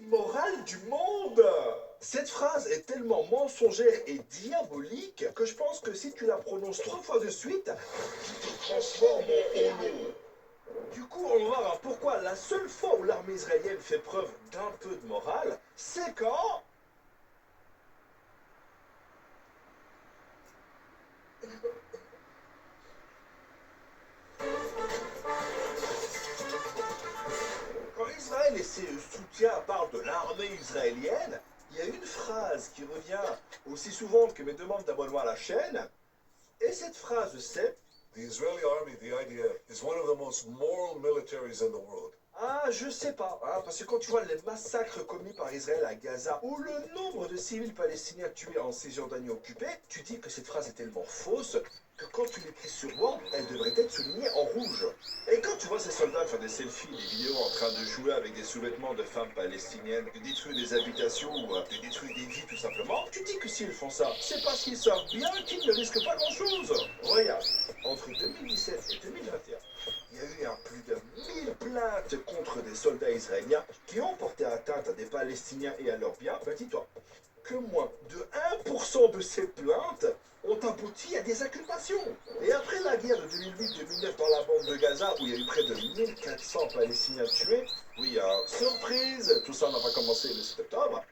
immorale du monde. Cette phrase est tellement mensongère et diabolique que je pense que si tu la prononces 3 fois de suite, tu te transformes en holo. Du coup, on va voir pourquoi la seule fois où l'armée israélienne fait preuve d'un peu de morale, c'est quand... Quand Israël et ses soutiens parlent de l'armée israélienne, il y a une phrase qui revient aussi souvent que mes demandes d'abonnement à la chaîne, et cette phrase c'est The Israeli army, the IDF, is one of the most moral militaries in the world. Ah, je sais pas, hein, parce que quand tu vois les massacres commis par Israël à Gaza ou le nombre de civils palestiniens tués en Cisjordanie occupée, tu dis que cette phrase est tellement fausse que quand tu l'écris sur Word, elle devrait être soulignée en rouge. Et quand tu vois ces soldats faire des selfies, des vidéos en train de jouer avec des sous-vêtements de femmes palestiniennes, de détruire des habitations ou de détruire des vies tout simplement, tu dis que s'ils font ça, c'est parce qu'ils savent bien qu'ils ne risquent pas grand-chose. Regarde, entre 2017 et 2021, il y a eu plus de 1000 plaintes contre des soldats israéliens qui ont porté atteinte à des Palestiniens et à leurs biens. Ben dis-toi que moins de 1% de ces plaintes ont abouti à des inculpations. Et après la guerre de 2008-2009 dans la bande de Gaza, où il y a eu près de 1400 Palestiniens tués, oui, surprise, tout ça n'a pas commencé le 7 octobre,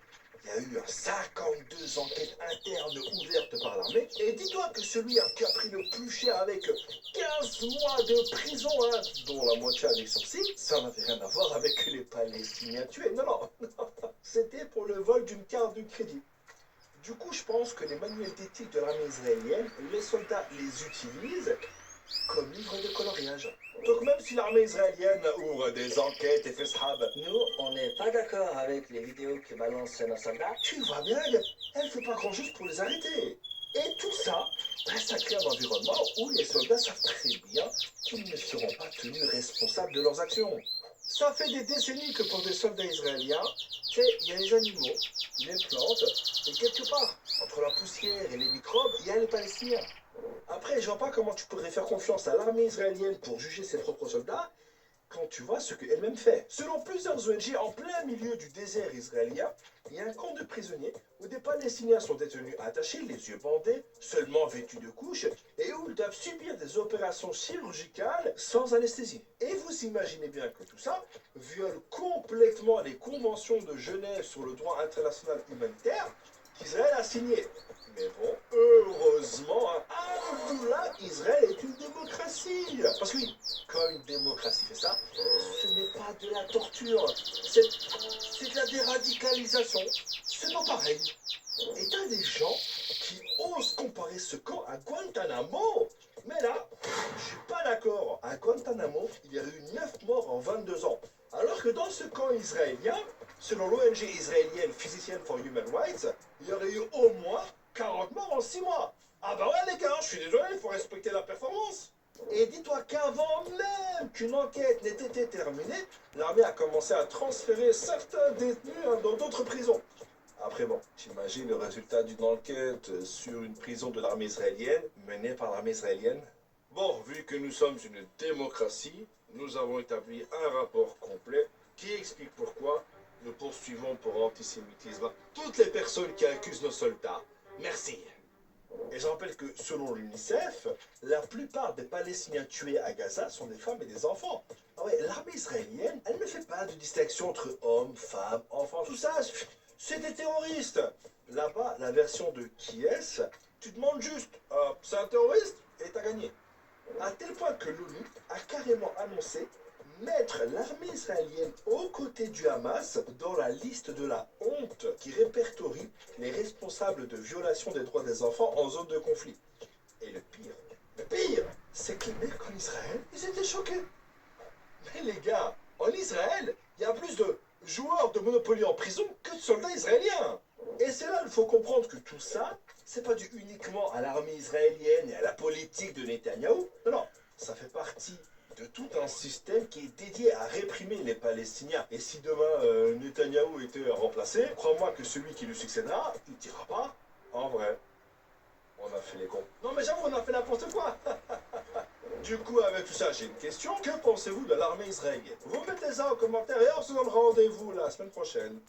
il y a eu 52 enquêtes internes ouvertes par l'armée. Et dis-toi que celui qui a pris le plus cher avec 15 mois de prison, hein, dont la moitié avec sursis, ça n'avait rien à voir avec les Palestiniens tués. Non, non, non. C'était pour le vol d'une carte de crédit. Du coup, je pense que les manuels d'éthique de l'armée israélienne, les soldats les utilisent comme livre de coloriage. Donc même si l'armée israélienne ouvre des enquêtes et fait sahab, Nous, on n'est pas d'accord avec les vidéos que balancent nos soldats. tu vois bien, elle fait pas grand chose pour les arrêter. Et tout ça, ben, ça crée un environnement où les soldats savent très bien qu'ils ne seront pas tenus responsables de leurs actions. Ça fait des décennies que pour des soldats israéliens, il y a les animaux, les plantes, et quelque part, entre la poussière et les microbes, il y a les Palestiniens. Après, je vois pas comment tu pourrais faire confiance à l'armée israélienne pour juger ses propres soldats quand tu vois ce qu'elle-même fait. Selon plusieurs ONG, en plein milieu du désert israélien, il y a un camp de prisonniers où des Palestiniens sont détenus attachés, les yeux bandés, seulement vêtus de couches, et où ils doivent subir des opérations chirurgicales sans anesthésie. Et vous imaginez bien que tout ça viole complètement les conventions de Genève sur le droit international humanitaire qu'Israël a signé. Mais bon, heureusement, Alhamdoulilah, Israël est une démocratie. Parce que oui, quand une démocratie fait ça, ce n'est pas de la torture, c'est de la déradicalisation. C'est pas pareil. Et t'as des gens qui osent comparer ce camp à Guantanamo. Mais là, je suis pas d'accord. À Guantanamo, il y a eu 9 morts en 22 ans. Alors que dans ce camp israélien, selon l'ONG israélienne Physicians for Human Rights, il y aurait eu au moins 40 morts en 6 mois. Ah bah ouais les gars, je suis désolé, il faut respecter la performance. Et dis-toi qu'avant même qu'une enquête n'ait été terminée, l'armée a commencé à transférer certains détenus dans d'autres prisons. Après bon, j'imagine le résultat d'une enquête sur une prison de l'armée israélienne, menée par l'armée israélienne. Bon, vu que nous sommes une démocratie, nous avons établi un rapport complet qui explique pourquoi nous poursuivons pour antisémitisme toutes les personnes qui accusent nos soldats. Merci. Et je rappelle que selon l'UNICEF, la plupart des Palestiniens tués à Gaza sont des femmes et des enfants. Ah ouais, l'armée israélienne, elle ne fait pas de distinction entre hommes, femmes, enfants, tout ça. C'est des terroristes. Là-bas, la version de qui est-ce, tu demandes juste, c'est un terroriste et t'as gagné. À tel point que l'ONU a carrément annoncé mettre l'armée israélienne aux côtés du Hamas dans la liste de la honte qui répertorie les responsables de violation des droits des enfants en zone de conflit. Et le pire, c'est que les mecs en Israël, ils étaient choqués. Mais les gars, en Israël, il y a plus de joueurs de Monopoly en prison que de soldats israéliens. Et c'est là qu'il faut comprendre que tout ça, c'est pas dû uniquement à l'armée israélienne et à la politique de Netanyahou. Non, non, ça fait partie de tout un système qui est dédié à réprimer les Palestiniens. Et si demain Netanyahou était remplacé, crois-moi que celui qui lui succédera, il ne dira pas, en vrai, on a fait les cons. Non mais j'avoue, on a fait n'importe quoi. Du coup, avec tout ça, j'ai une question. Que pensez-vous de l'armée israélienne? Vous mettez ça en commentaire et on se donne rendez-vous la semaine prochaine.